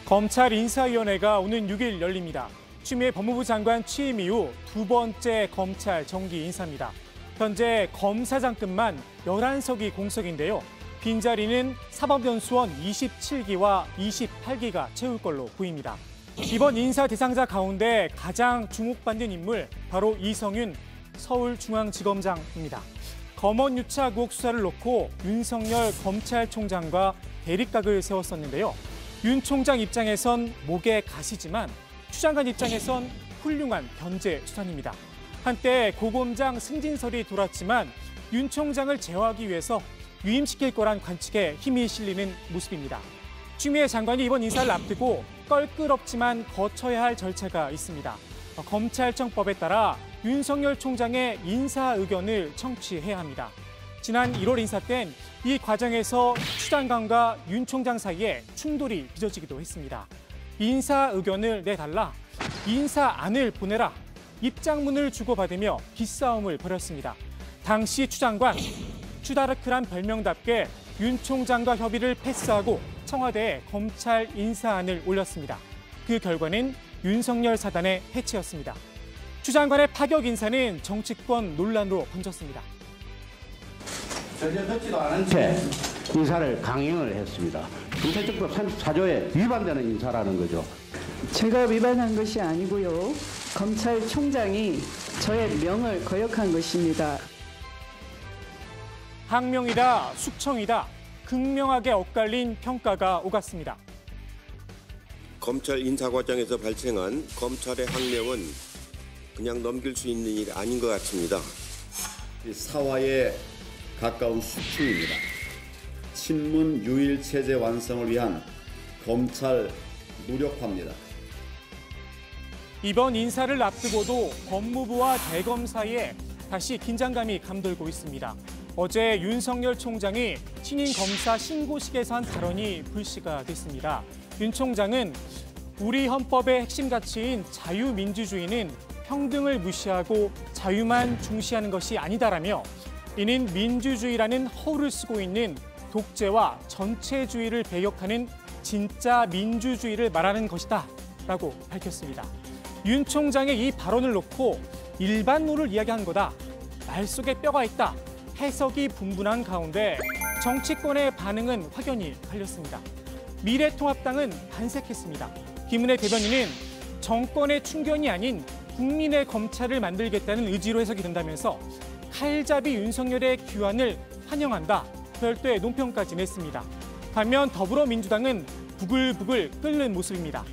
검찰 인사위원회가 오는 6일 열립니다. 추미애 법무부 장관 취임 이후 두 번째 검찰 정기 인사입니다. 현재 검사장급만 11석이 공석인데요. 빈자리는 사법연수원 27기와 28기가 채울 걸로 보입니다. 이번 인사 대상자 가운데 가장 주목받는 인물, 바로 이성윤 서울중앙지검장입니다. 검언 유착 의혹 수사를 놓고 윤석열 검찰총장과 대립각을 세웠었는데요. 윤 총장 입장에선 목에 가시지만 추 장관 입장에선 훌륭한 견제 수단입니다. 한때 고검장 승진설이 돌았지만 윤 총장을 제어하기 위해서 위임시킬 거란 관측에 힘이 실리는 모습입니다. 추미애 장관이 이번 인사를 앞두고 껄끄럽지만 거쳐야 할 절차가 있습니다. 검찰청법에 따라 윤석열 총장의 인사 의견을 청취해야 합니다. 지난 1월 인사 땐 이 과정에서 추 장관과 윤 총장 사이에 충돌이 빚어지기도 했습니다. 인사 의견을 내달라, 인사안을 보내라, 입장문을 주고받으며 기싸움을 벌였습니다. 당시 추 장관, 추다르크란 별명답게 윤 총장과 협의를 패스하고 청와대에 검찰 인사안을 올렸습니다. 그 결과는 윤석열 사단의 해체였습니다. 추 장관의 파격 인사는 정치권 논란으로 번졌습니다. 전혀 듣지도 않은 채 인사를 강행을 했습니다. 중대적법 34조에 위반되는 인사라는 거죠. 제가 위반한 것이 아니고요. 검찰총장이 저의 명을 거역한 것입니다. 항명이다, 숙청이다, 극명하게 엇갈린 평가가 오갔습니다. 검찰 인사 과정에서 발생한 검찰의 항명은 그냥 넘길 수 있는 일이 아닌 것 같습니다. 사화에 가까운 숙청입니다. 친문 유일 체제 완성을 위한 검찰 무력화입니다. 이번 인사를 앞두고도 법무부와 대검 사이에 다시 긴장감이 감돌고 있습니다. 어제 윤석열 총장이 신임 검사 신고식에서 한 발언이 불씨가 됐습니다. 윤 총장은 우리 헌법의 핵심 가치인 자유민주주의는 평등을 무시하고 자유만 중시하는 것이 아니다라며 이는 민주주의라는 허울을 쓰고 있는 독재와 전체주의를 배격하는 진짜 민주주의를 말하는 것이다 라고 밝혔습니다. 윤 총장의 이 발언을 놓고 일반론을 이야기한 거다, 말 속에 뼈가 있다, 해석이 분분한 가운데 정치권의 반응은 확연히 갈렸습니다. 미래통합당은 반색했습니다. 김은혜 대변인은 정권의 충견이 아닌 국민의 검찰을 만들겠다는 의지로 해석이 된다면서 칼잡이 윤석열의 귀환을 환영한다, 별도의 논평까지 냈습니다. 반면 더불어민주당은 부글부글 끓는 모습입니다.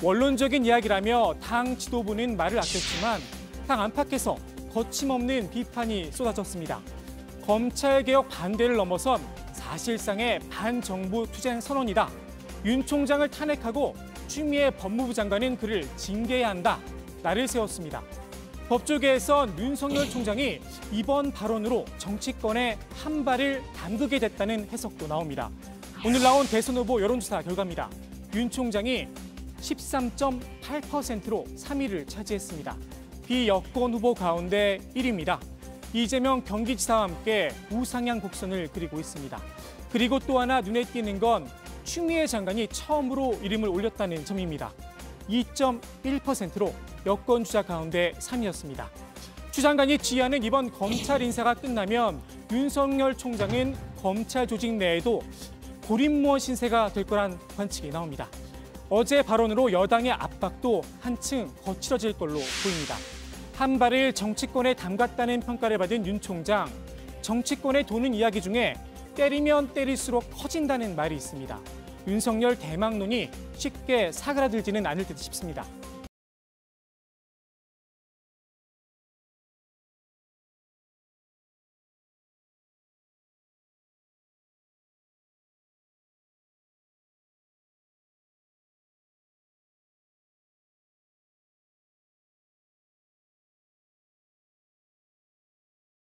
원론적인 이야기라며 당 지도부는 말을 아꼈지만 당 안팎에서 거침없는 비판이 쏟아졌습니다. 검찰개혁 반대를 넘어선 사실상의 반정부 투쟁 선언이다. 윤 총장을 탄핵하고 추미애 법무부 장관은 그를 징계해야 한다. 날을 세웠습니다. 법조계에선 윤석열 총장이 이번 발언으로 정치권에 한 발을 담그게 됐다는 해석도 나옵니다. 오늘 나온 대선 후보 여론조사 결과입니다. 윤 총장이 13.8%로 3위를 차지했습니다. 비여권 후보 가운데 1위입니다. 이재명 경기지사와 함께 우상향 곡선을 그리고 있습니다. 그리고 또 하나 눈에 띄는 건 추미애 장관이 처음으로 이름을 올렸다는 점입니다. 2.1%로 여권 주자 가운데 3위였습니다. 추 장관이 지휘하는 이번 검찰 인사가 끝나면 윤석열 총장은 검찰 조직 내에도 고립무원 신세가 될 거란 관측이 나옵니다. 어제 발언으로 여당의 압박도 한층 거칠어질 걸로 보입니다. 한 발을 정치권에 담갔다는 평가를 받은 윤 총장, 정치권에 도는 이야기 중에 때리면 때릴수록 커진다는 말이 있습니다. 윤석열 대망론이 쉽게 사그라들지는 않을 듯 싶습니다.